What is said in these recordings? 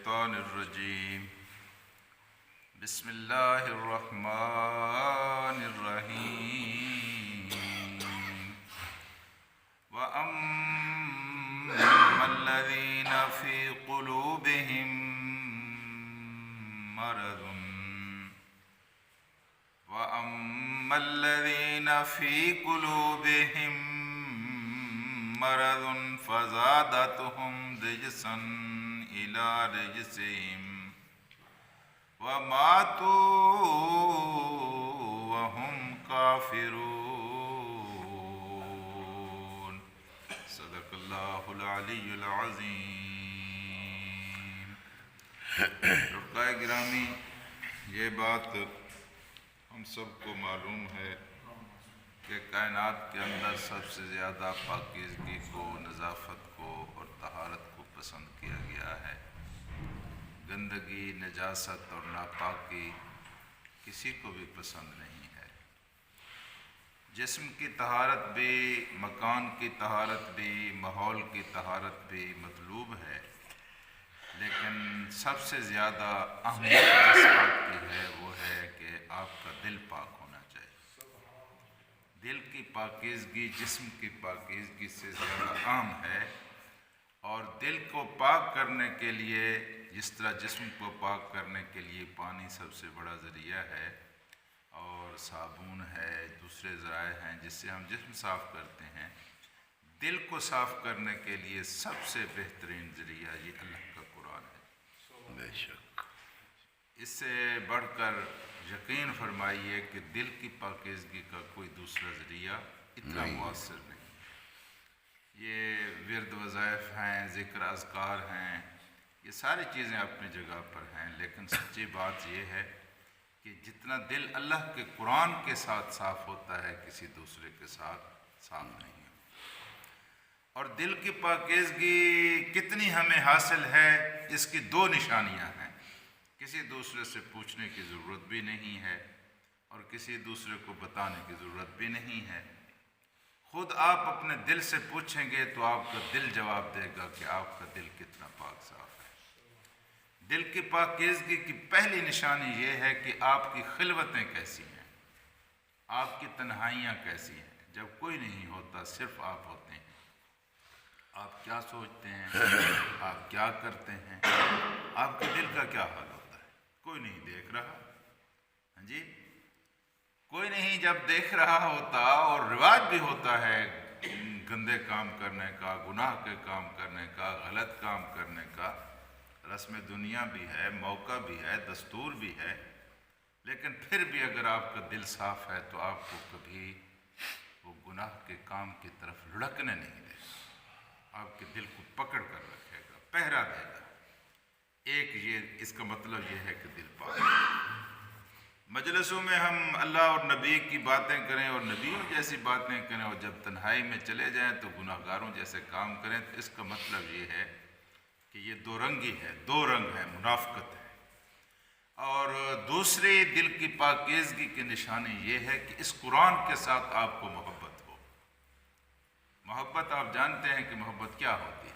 الشيطان الرجيم بسم الله الرحمن الرحيم وأما الذين في قلوبهم مرض فزادتهم رجسا إلى رجسهم وماتوا وهم كافرون صدق الله العلی العظیم۔ رفقائے گرامی، یہ بات ہم سب کو معلوم ہے کہ کائنات کے اندر سب سے زیادہ پاکیزگی کو، نظافت کو اور طہارت کو پسند کیا گیا ہے۔ گندگی، نجاست اور ناپاکی کسی کو بھی پسند نہیں ہے۔ جسم کی طہارت بھی، مکان کی طہارت بھی، ماحول کی طہارت بھی مطلوب ہے، لیکن سب سے زیادہ اہمیت جس بات کی ہے وہ ہے کہ آپ کا دل پاک ہونا چاہیے۔ دل کی پاکیزگی جسم کی پاکیزگی سے زیادہ اہم ہے، اور دل کو پاک کرنے کے لیے جس طرح جسم کو پاک کرنے کے لیے پانی سب سے بڑا ذریعہ ہے، اور صابن ہے، دوسرے ذرائع ہیں جس سے ہم جسم صاف کرتے ہیں، دل کو صاف کرنے کے لیے سب سے بہترین ذریعہ یہ اللہ کا قرآن ہے۔ بے شک اس سے بڑھ کر یقین فرمائیے کہ دل کی پاکیزگی کا کوئی دوسرا ذریعہ اتنا مؤثر نہیں۔ یہ ورد وظائف ہیں، ذکر اذکار ہیں، یہ ساری چیزیں اپنی جگہ پر ہیں، لیکن سچی بات یہ ہے کہ جتنا دل اللہ کے قرآن کے ساتھ صاف ہوتا ہے کسی دوسرے کے ساتھ صاف نہیں ہے۔ اور دل کی پاکیزگی کتنی ہمیں حاصل ہے، اس کی دو نشانیاں ہیں۔ کسی دوسرے سے پوچھنے کی ضرورت بھی نہیں ہے، اور کسی دوسرے کو بتانے کی ضرورت بھی نہیں ہے۔ خود آپ اپنے دل سے پوچھیں گے تو آپ کا دل جواب دے گا کہ آپ کا دل کتنا پاک صاف ہے۔ دل کی پاکیزگی کی پہلی نشانی یہ ہے کہ آپ کی خلوتیں کیسی ہیں، آپ کی تنہائیاں کیسی ہیں۔ جب کوئی نہیں ہوتا، صرف آپ ہوتے ہیں، آپ کیا سوچتے ہیں، آپ کیا کرتے ہیں، آپ کے دل کا کیا حال ہوتا ہے؟ کوئی نہیں دیکھ رہا، ہاں جی، کوئی نہیں جب دیکھ رہا ہوتا، اور رواج بھی ہوتا ہے گندے کام کرنے کا، گناہ کے کام کرنے کا، غلط کام کرنے کا، رسم دنیا بھی ہے، موقع بھی ہے، دستور بھی ہے، لیکن پھر بھی اگر آپ کا دل صاف ہے تو آپ کو کبھی وہ گناہ کے کام کی طرف لڑکنے نہیں دے گا، آپ کے دل کو پکڑ کر رکھے گا، پہرا دے گا۔ ایک یہ اس کا مطلب یہ ہے کہ دل پاک۔ مجلسوں میں ہم اللہ اور نبی کی باتیں کریں اور نبیوں جیسی باتیں کریں، اور جب تنہائی میں چلے جائیں تو گناہ گاروں جیسے کام کریں، تو اس کا مطلب یہ ہے کہ یہ دو رنگی ہے، دو رنگ ہے، منافقت ہے۔ اور دوسری دل کی پاکیزگی کی نشانی یہ ہے کہ اس قرآن کے ساتھ آپ کو محبت ہو۔ محبت آپ جانتے ہیں کہ محبت کیا ہوتی ہے۔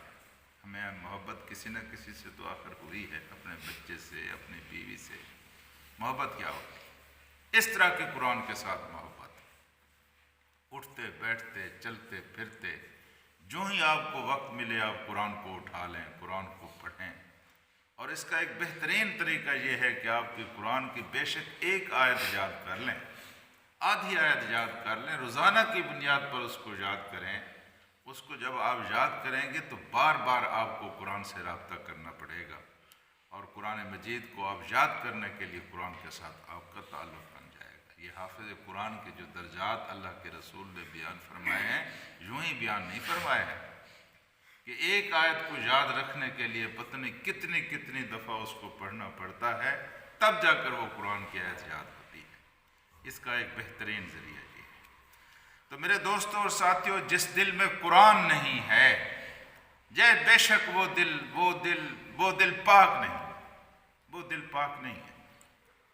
ہمیں محبت کسی نہ کسی سے تو آخر ہوئی ہے، اپنے بچے سے، اپنی بیوی سے۔ محبت کیا ہوتی ہے؟ اس طرح کے قرآن کے ساتھ محبت۔ اٹھتے بیٹھتے چلتے پھرتے جو ہی آپ کو وقت ملے آپ قرآن کو اٹھا لیں، قرآن کو پڑھیں۔ اور اس کا ایک بہترین طریقہ یہ ہے کہ آپ کی قرآن کی بے شک ایک آیت یاد کر لیں، آدھی آیت یاد کر لیں، روزانہ کی بنیاد پر اس کو یاد کریں۔ اس کو جب آپ یاد کریں گے تو بار بار آپ کو قرآن سے رابطہ کرنا پڑے گا، اور قرآن مجید کو آپ یاد کرنے کے لیے قرآن کے ساتھ آپ کا تعلق بن جائے گا۔ یہ حافظ قرآن کے جو درجات اللہ کے رسول نے بیان فرمائے ہیں، یوں ہی بیان نہیں فرمائے ہیں کہ ایک آیت کو یاد رکھنے کے لیے پتہ نہیں کتنی دفعہ اس کو پڑھنا پڑتا ہے، تب جا کر وہ قرآن کی آیت یاد ہوتی ہے۔ اس کا ایک بہترین ذریعہ یہ ہے۔ تو میرے دوستوں اور ساتھیوں، جس دل میں قرآن نہیں ہے، بے شک وہ دل پاک نہیں، وہ دل پاک نہیں ہے۔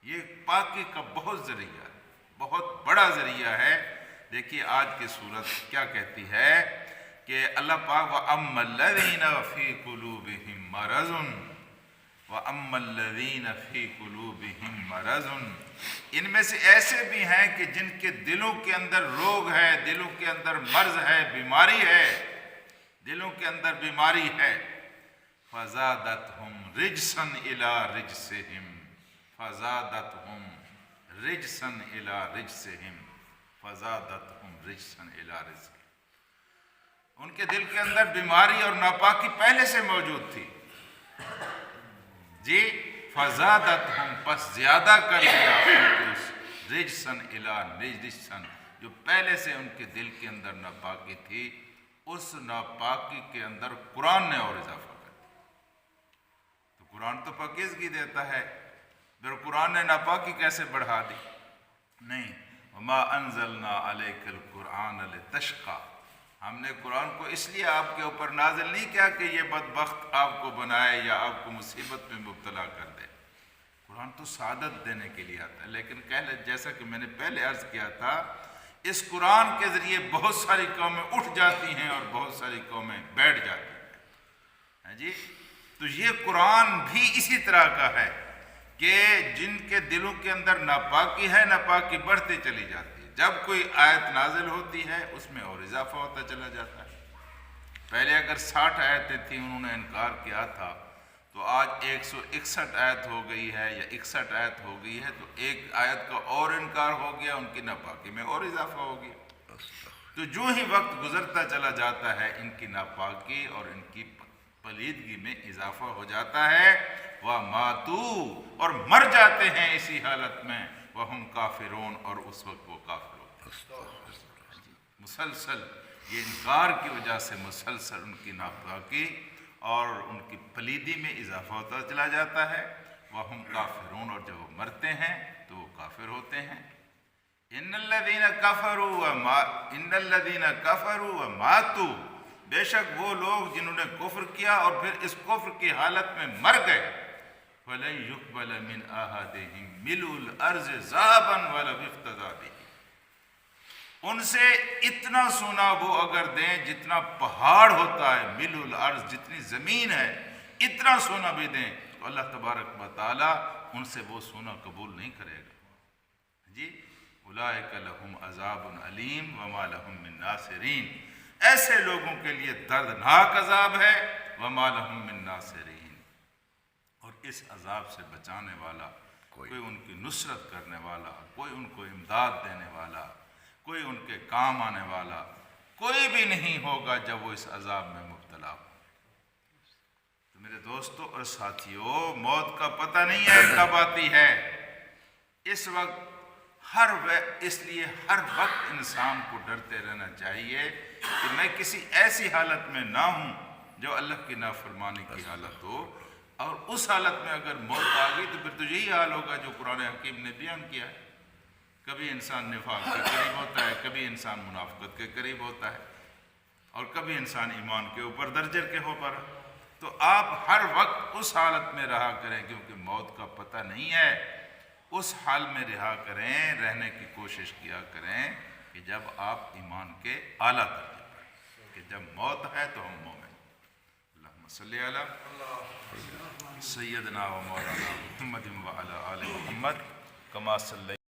یہ پاکی کا بہت ذریعہ ہے، بہت بڑا ذریعہ ہے۔ دیکھیے آج کی صورت کیا کہتی ہے کہ اللہ پاک وَأَمَّا الَّذِينَ فِي قُلُوبِهِم مَّرَضٌ، وَأَمَّا الَّذِينَ فِي قُلُوبِهِم مَرَضٌ، ان میں سے ایسے بھی ہیں کہ جن کے دلوں کے اندر روگ ہے، دلوں کے اندر مرض ہے، بیماری ہے، دلوں کے اندر بیماری ہے، فَزَادَتْهُمْ رِجْسًا إِلَىٰ رِجْسِهِمْ، فَزَادَتْهُمْ رِجْسًا إِلَىٰ رِجْسِهِمْ، فَزَادَتْهُمْ رِجْسًا إِلَىٰ رِجْسِهِمْ، ان کے دل کے اندر بیماری اور ناپاکی پہلے سے موجود تھی جی، فزادتہم، پس زیادہ کر دیا ان کو اس رجسن الی رجسن، جو پہلے سے ان کے دل کے اندر ناپاکی تھی، اس ناپاکی کے اندر قرآن نے اور اضافہ کر دیا۔ تو قرآن تو پاکیزگی دیتا ہے، پھر قرآن نے ناپاکی کیسے بڑھا دی؟ نہیں، وما انزلنا علیک القرآن لتشقی، ہم نے قرآن کو اس لیے آپ کے اوپر نازل نہیں کیا کہ یہ بدبخت آپ کو بنائے یا آپ کو مصیبت میں مبتلا کر دے۔ قرآن تو سعادت دینے کے لیے آتا ہے، لیکن جیسا کہ میں نے پہلے عرض کیا تھا، اس قرآن کے ذریعے بہت ساری قومیں اٹھ جاتی ہیں اور بہت ساری قومیں بیٹھ جاتی ہیں جی۔ تو یہ قرآن بھی اسی طرح کا ہے کہ جن کے دلوں کے اندر ناپاکی ہے، ناپاکی بڑھتی چلی جاتی ہے، جب کوئی آیت نازل ہوتی ہے اس میں اور اضافہ ہوتا چلا جاتا ہے۔ پہلے اگر 60 آیتیں تھیں انہوں نے انکار کیا تھا، تو آج 161 آیت ہو گئی ہے یا 61 آیت ہو گئی ہے، تو ایک آیت کا اور انکار ہو گیا، ان کی ناپاکی میں اور اضافہ ہو گیا۔ تو جو ہی وقت گزرتا چلا جاتا ہے ان کی ناپاکی اور ان کی پلیدگی میں اضافہ ہو جاتا ہے، وَمَاتُوا، اور مر جاتے ہیں اسی حالت میں، وَهُمْ کافرون، اور اس وقت وہ کافر ہوتے ہیں۔ مسلسل یہ انکار کی وجہ سے مسلسل ان کی ناپاکی اور ان کی پلیدی میں اضافہ ہوتا چلا جاتا ہے، وَهُمْ کافرون، اور جب وہ مرتے ہیں تو وہ کافر ہوتے ہیں۔ ان الذین کفروا وماتوا، بے شک وہ لوگ جنہوں نے کفر کیا اور پھر اس کفر کی حالت میں مر گئے، فَلَن يُقْبَلَ مِنْ أَحَدِهِمْ مِلْءُ الْأَرْضِ ذَهَبًا وَلَوِ افْتَدَىٰ بِهِ، ان سے اتنا سونا وہ اگر دیں جتنا پہاڑ ہوتا ہے، مِلْءُ الْأَرْضِ، جتنی زمین ہے اتنا سونا بھی دیں، تو اللہ تبارک و تعالیٰ ان سے وہ سونا قبول نہیں کرے گا جی۔ اولئک لہم عذاب علیم وما لہم من ناصرین، ایسے لوگوں کے لیے دردناک عذاب ہے، وما لہم من ناصرین، اور اس عذاب سے بچانے والا، کوئی ان کی نصرت کرنے والا، کوئی ان کو امداد دینے والا، کوئی ان کے کام آنے والا کوئی بھی نہیں ہوگا جب وہ اس عذاب میں مبتلا ہو۔ تو میرے دوستوں اور ساتھیوں، موت کا پتہ نہیں ہے کب آتی ہے، اس وقت اس لیے ہر وقت انسان کو ڈرتے رہنا چاہیے کہ میں کسی ایسی حالت میں نہ ہوں جو اللہ کی نافرمانی کی حالت ہو، اور اس حالت میں اگر موت آ گئی تو پھر تو یہی حال ہوگا جو قرآن حکیم نے بیان کیا ہے۔ کبھی انسان نفاق کے قریب ہوتا ہے، کبھی انسان منافقت کے قریب ہوتا ہے، اور کبھی انسان ایمان کے اوپر درجے کے اوپر۔ تو آپ ہر وقت اس حالت میں رہا کریں، کیونکہ موت کا پتہ نہیں ہے، اس حال میں رہا کریں، رہنے کی کوشش کیا کریں کہ جب آپ ایمان کے اعلیٰ درجے پر، کہ جب موت ہے تو ہم مومن۔ اللہم صلی علی سیدنا و مولانا محمد و علی آل محمد کما صلی